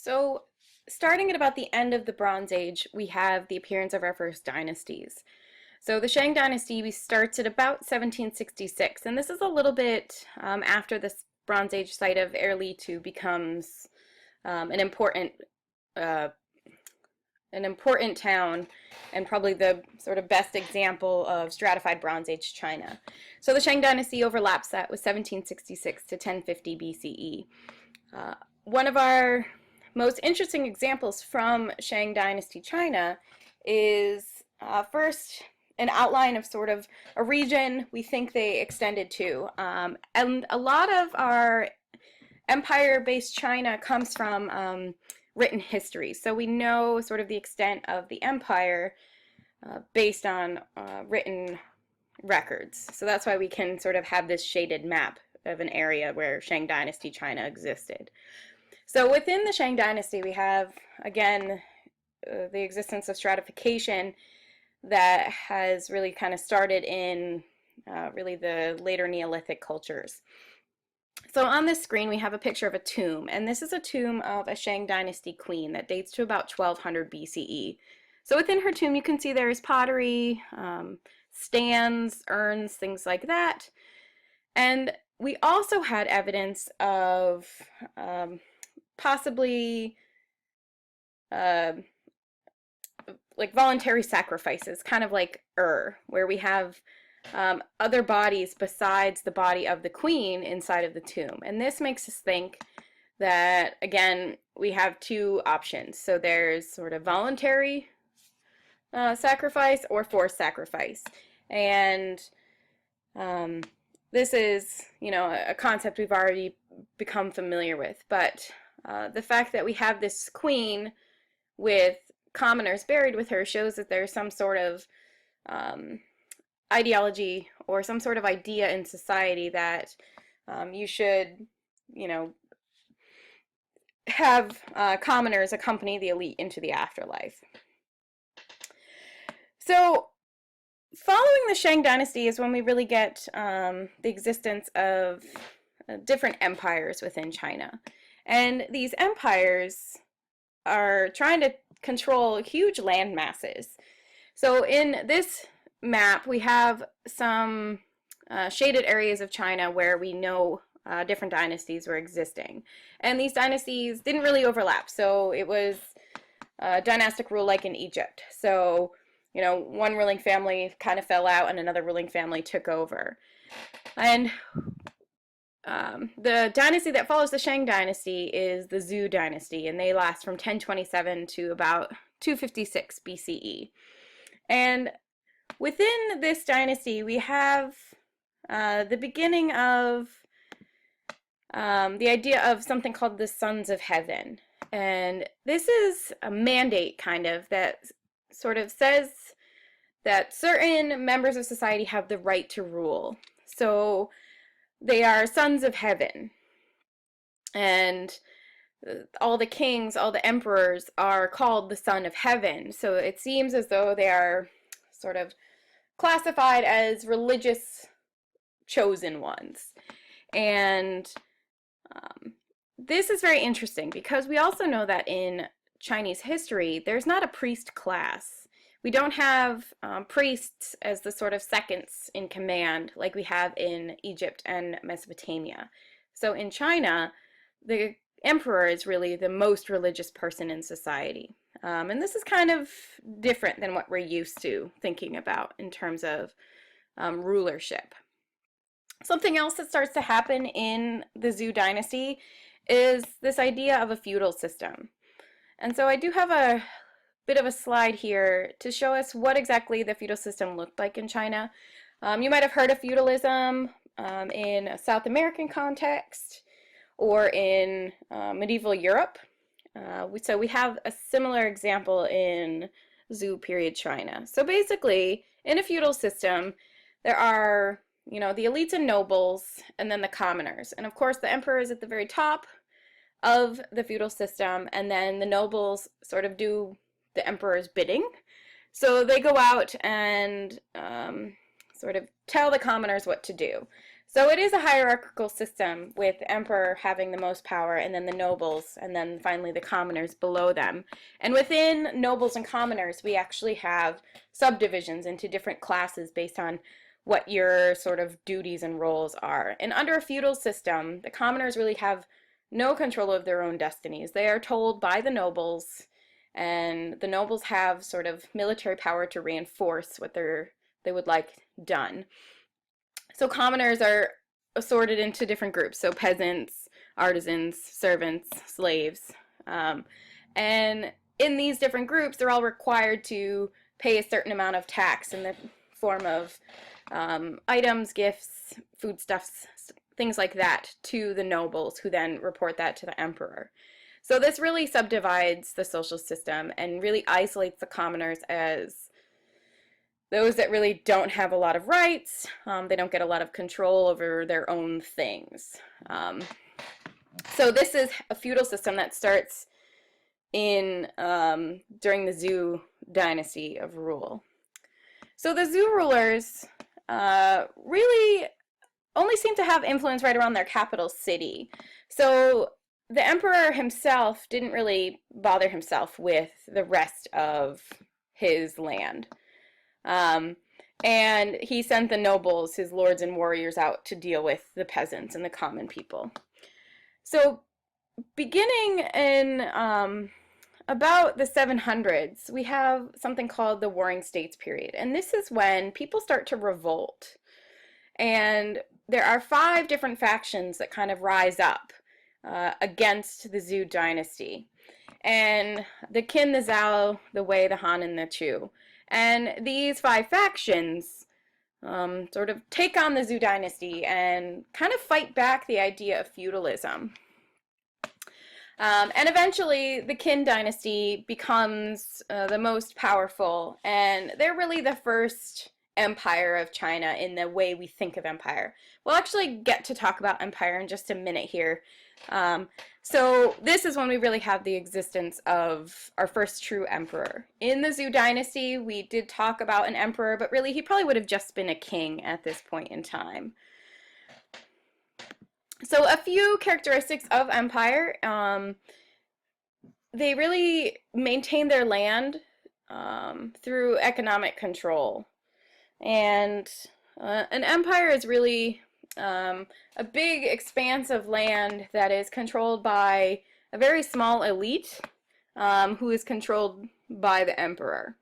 So, starting at about the end of the Bronze Age, we have the appearance of our first dynasties. So, the Shang dynasty starts at about 1766, and this is a little bit after this Bronze Age site of Erlitou becomes an important uh, town and probably the sort of best example of stratified Bronze Age China. So the Shang dynasty overlaps that with 1766 to 1050 BCE. One of our most interesting examples from Shang dynasty China is first an outline of sort of a region we think they extended to. And a lot of our empire-based China comes from written history. So we know sort of the extent of the empire based on written records. So that's why we can sort of have this shaded map of an area where Shang dynasty China existed. So within the Shang dynasty, we have, again, the existence of stratification that has really kind of started in really the later Neolithic cultures. So on this screen, we have a picture of a tomb, and this is a tomb of a Shang dynasty queen that dates to about 1200 BCE. So within her tomb, you can see there is pottery, stands, urns, things like that. And we also had evidence of possibly like voluntary sacrifices, kind of like where we have other bodies besides the body of the queen inside of the tomb. And this makes us think that, again, we have two options. So there's sort of voluntary sacrifice or forced sacrifice. And this is, a concept we've already become familiar with. But the fact that we have this queen with commoners buried with her shows that there's some sort of ideology or some sort of idea in society that you should, have commoners accompany the elite into the afterlife. So following the Shang dynasty is when we really get the existence of different empires within China. And these empires are trying to control huge land masses. So in this map, we have some shaded areas of China where we know different dynasties were existing. And these dynasties didn't really overlap. So it was dynastic rule like in Egypt. So, one ruling family kind of fell out and another ruling family took over. And the dynasty that follows the Shang dynasty is the Zhou dynasty, and they last from 1027 to about 256 BCE. And within this dynasty, we have the beginning of the idea of something called the Sons of Heaven. And this is a mandate, kind of, that sort of says that certain members of society have the right to rule. So they are sons of heaven. And all the kings, all the emperors are called the son of heaven. So it seems as though they are sort of classified as religious chosen ones. And this is very interesting because we also know that in Chinese history, there's not a priest class. We don't have priests as the sort of seconds in command like we have in Egypt and Mesopotamia. So in China, the emperor is really the most religious person in society. And this is kind of different than what we're used to thinking about in terms of rulership. Something else that starts to happen in the Zhou dynasty is this idea of a feudal system. And so I do have a bit of a slide here to show us what exactly the feudal system looked like in China. You might have heard of feudalism in a South American context or in medieval Europe. So we have a similar example in Zhou period China. So basically, in a feudal system, there are, the elites and nobles, and then the commoners. And of course, the emperor is at the very top of the feudal system, and then the nobles sort of do the emperor's bidding. So they go out and sort of tell the commoners what to do. So it is a hierarchical system with the emperor having the most power and then the nobles and then finally the commoners below them. And within nobles and commoners, we actually have subdivisions into different classes based on what your sort of duties and roles are. And under a feudal system, the commoners really have no control of their own destinies. They are told by the nobles, and the nobles have sort of military power to reinforce what they would like done. So commoners are assorted into different groups, so peasants, artisans, servants, slaves. And in these different groups, they're all required to pay a certain amount of tax in the form of items, gifts, foodstuffs, things like that to the nobles, who then report that to the emperor. So this really subdivides the social system and really isolates the commoners as those that really don't have a lot of rights. They don't get a lot of control over their own things. So this is a feudal system that starts in during the Zhou dynasty of rule. So the Zhou rulers really only seem to have influence right around their capital city. So the emperor himself didn't really bother himself with the rest of his land. And he sent the nobles, his lords and warriors, out to deal with the peasants and the common people. So beginning in about the 700s, we have something called the Warring States period. And this is when people start to revolt. And there are 5 different factions that kind of rise up against the Zhou dynasty. And the Qin, the Zhao, the Wei, the Han, and the Chu. And these 5 factions sort of take on the Zhou dynasty and kind of fight back the idea of feudalism. And eventually the Qin dynasty becomes the most powerful, and they're really the first empire of China in the way we think of empire. We'll actually get to talk about empire in just a minute here. So this is when we really have the existence of our first true emperor. In the Zhou dynasty, we did talk about an emperor, but really he probably would have just been a king at this point in time. So a few characteristics of empire. They really maintain their land through economic control. And an empire is really a big expanse of land that is controlled by a very small elite who is controlled by the emperor.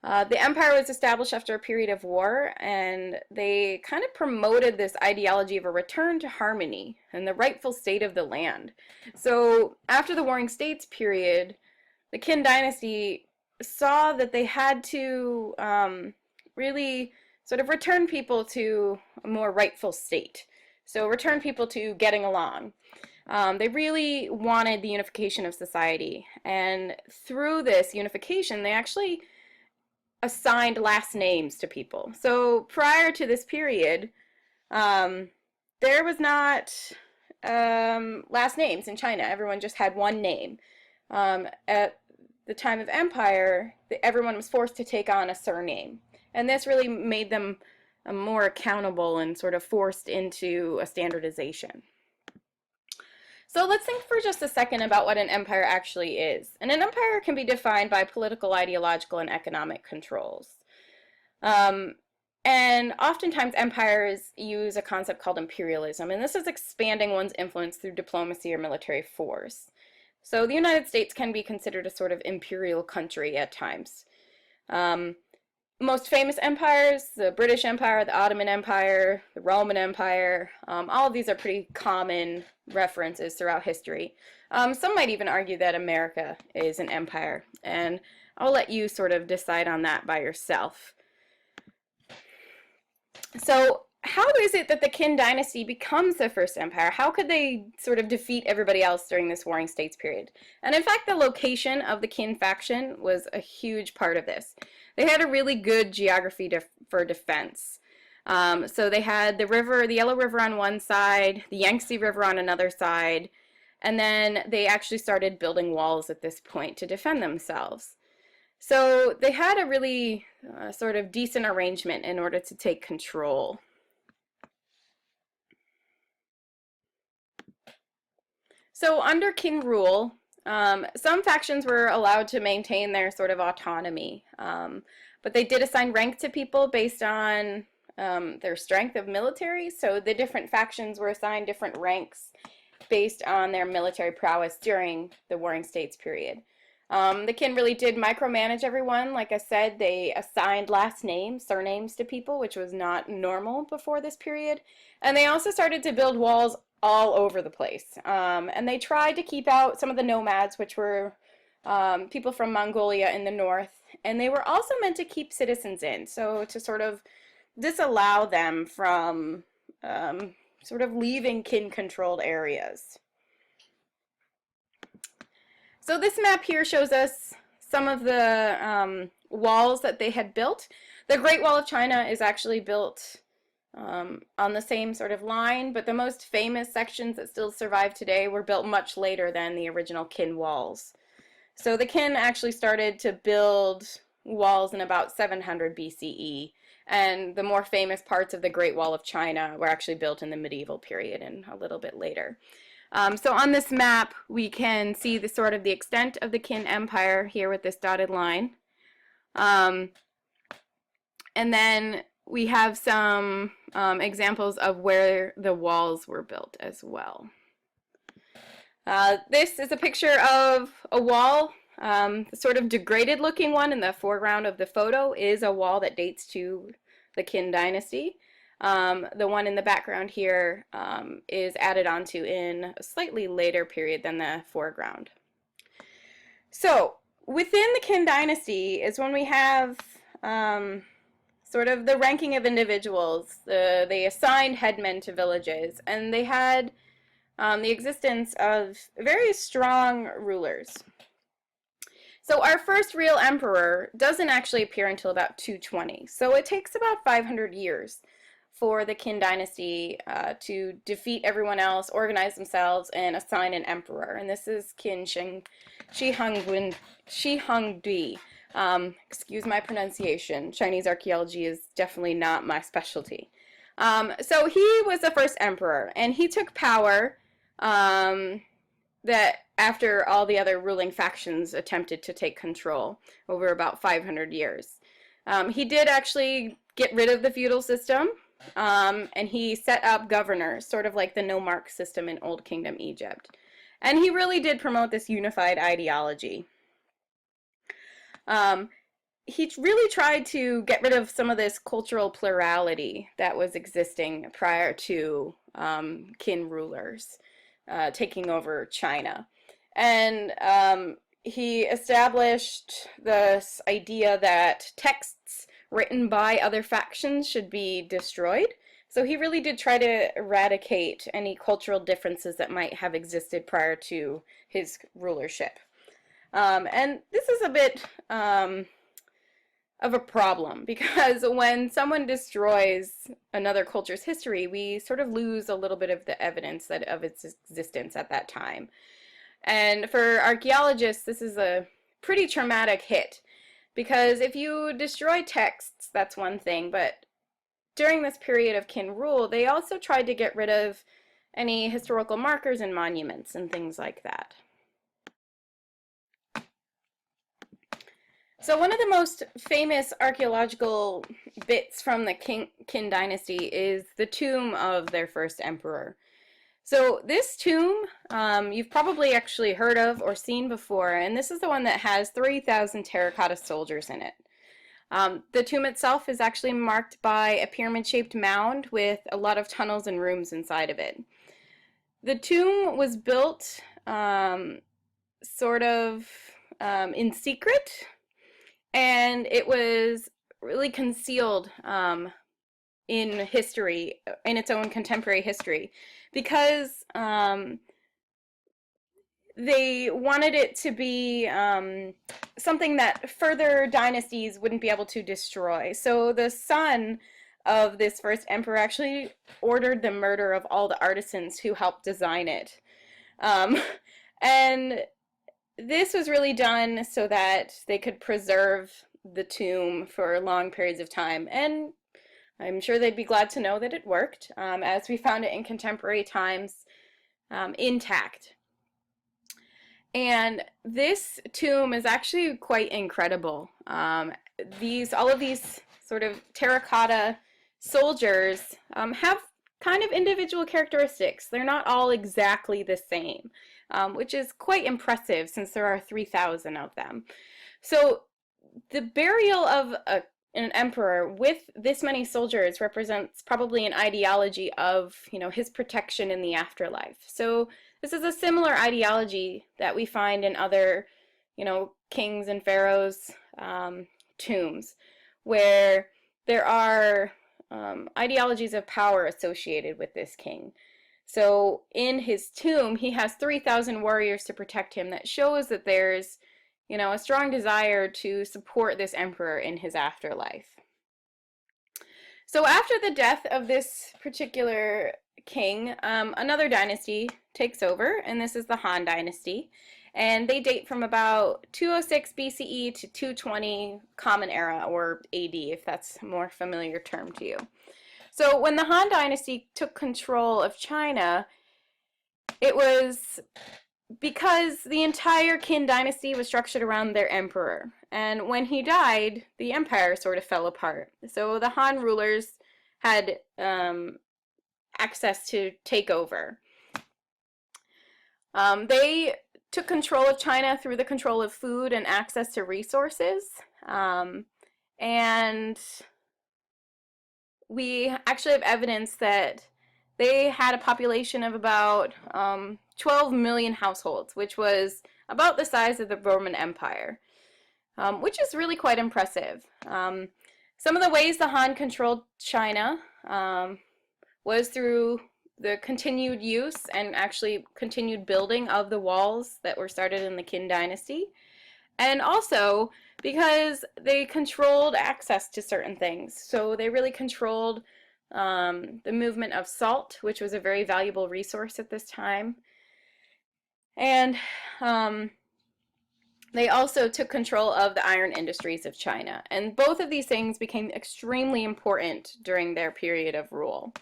The empire was established after a period of war, and they kind of promoted this ideology of a return to harmony and the rightful state of the land. So after the Warring States period, the Qin dynasty saw that they had to really sort of return people to a more rightful state. So return people to getting along. They really wanted the unification of society, and through this unification, they actually assigned last names to people. So prior to this period, there was not last names in China. Everyone just had one name. At the time of empire, everyone was forced to take on a surname. And this really made them more accountable and sort of forced into a standardization. So let's think for just a second about what an empire actually is. And an empire can be defined by political, ideological, and economic controls. And oftentimes empires use a concept called imperialism, and this is expanding one's influence through diplomacy or military force. So the United States can be considered a sort of imperial country at times. Most famous empires, the British Empire, the Ottoman Empire, the Roman Empire, all of these are pretty common references throughout history. Some might even argue that America is an empire, and I'll let you sort of decide on that by yourself. So how is it that the Qin dynasty becomes the first empire? How could they sort of defeat everybody else during this Warring States period? And in fact, the location of the Qin faction was a huge part of this. They had a really good geography for defense. So they had the river, the Yellow River on one side, the Yangtze River on another side, and then they actually started building walls at this point to defend themselves. So they had a really sort of decent arrangement in order to take control. So under Qin rule, some factions were allowed to maintain their sort of autonomy, but they did assign rank to people based on their strength of military. So the different factions were assigned different ranks based on their military prowess during the Warring States period. The Qin really did micromanage everyone. Like I said, they assigned last names, surnames to people, which was not normal before this period. And they also started to build walls all over the place. And they tried to keep out some of the nomads, which were people from Mongolia in the north. And they were also meant to keep citizens in, so to sort of disallow them from sort of leaving Qin-controlled areas. So this map here shows us some of the walls that they had built. The Great Wall of China is actually built on the same sort of line, but the most famous sections that still survive today were built much later than the original Qin walls. So the Qin actually started to build walls in about 700 BCE, and the more famous parts of the Great Wall of China were actually built in the medieval period and a little bit later. So on this map, we can see the sort of the extent of the Qin Empire here with this dotted line. And then we have some examples of where the walls were built as well. This is a picture of a wall. The sort of degraded looking one in the foreground of the photo is a wall that dates to the Qin dynasty. The one in the background here is added onto in a slightly later period than the foreground. So within the Qin dynasty is when we have sort of the ranking of individuals. They assigned headmen to villages, and they had the existence of very strong rulers. So our first real emperor doesn't actually appear until about 220. So it takes about 500 years for the Qin dynasty to defeat everyone else, organize themselves, and assign an emperor. And this is Qin Shi Huangdi. Excuse my pronunciation. Chinese archaeology is definitely not my specialty. So he was the first emperor, and he took power that after all the other ruling factions attempted to take control over about 500 years. He did actually get rid of the feudal system, and he set up governors, sort of like the nomarch system in Old Kingdom Egypt. And he really did promote this unified ideology. He really tried to get rid of some of this cultural plurality that was existing prior to Qin rulers taking over China. And he established this idea that texts written by other factions should be destroyed. So he really did try to eradicate any cultural differences that might have existed prior to his rulership. And this is a bit of a problem, because when someone destroys another culture's history, we sort of lose a little bit of the evidence of its existence at that time. And for archaeologists, this is a pretty traumatic hit, because if you destroy texts, that's one thing, but during this period of Qin rule, they also tried to get rid of any historical markers and monuments and things like that. So one of the most famous archaeological bits from the Qin dynasty is the tomb of their first emperor. So this tomb you've probably actually heard of or seen before, and this is the one that has 3,000 terracotta soldiers in it. The tomb itself is actually marked by a pyramid-shaped mound with a lot of tunnels and rooms inside of it. The tomb was built sort of in secret, and it was really concealed in history, in its own contemporary history, because they wanted it to be something that further dynasties wouldn't be able to destroy. So the son of this first emperor actually ordered the murder of all the artisans who helped design it. And this was really done so that they could preserve the tomb for long periods of time, and I'm sure they'd be glad to know that it worked, as we found it in contemporary times intact. And this tomb is actually quite incredible. All of these sort of terracotta soldiers have kind of individual characteristics. They're not all exactly the same, which is quite impressive since there are 3,000 of them. So the burial of an emperor with this many soldiers represents probably an ideology of, his protection in the afterlife. So this is a similar ideology that we find in other, kings and pharaohs' tombs, where there are ideologies of power associated with this king. So in his tomb, he has 3,000 warriors to protect him. That shows that there's, a strong desire to support this emperor in his afterlife. So after the death of this particular king, another dynasty takes over, and this is the Han Dynasty. And they date from about 206 BCE to 220 Common Era, or AD, if that's a more familiar term to you. So when the Han Dynasty took control of China, it was because the entire Qin dynasty was structured around their emperor. And when he died, the empire sort of fell apart. So the Han rulers had access to take over. They took control of China through the control of food and access to resources. And we actually have evidence that they had a population of about 12 million households, which was about the size of the Roman Empire, which is really quite impressive. Some of the ways the Han controlled China was through the continued use and actually continued building of the walls that were started in the Qin dynasty, and also because they controlled access to certain things. So they really controlled the movement of salt, which was a very valuable resource at this time. And they also took control of the iron industries of China. And both of these things became extremely important during their period of rule.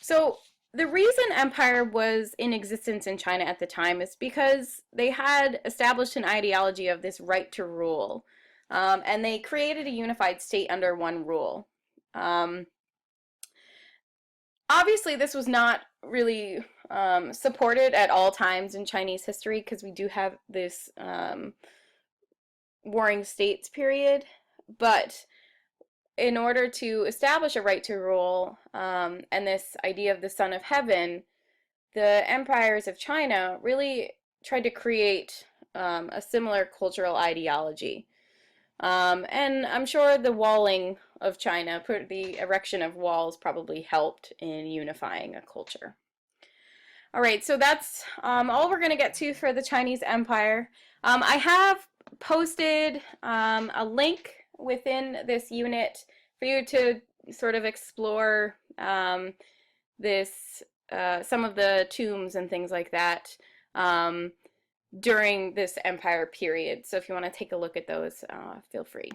So the reason empire was in existence in China at the time is because they had established an ideology of this right to rule. And they created a unified state under one rule. Obviously, this was not really supported at all times in Chinese history, because we do have this warring states period. But in order to establish a right to rule and this idea of the Son of Heaven, the empires of China really tried to create a similar cultural ideology. And I'm sure the walling of China, the erection of walls, probably helped in unifying a culture. All right, so that's all we're going to get to for the Chinese Empire. I have posted a link within this unit for you to sort of explore some of the tombs and things like that during this empire period. So if you want to take a look at those, feel free.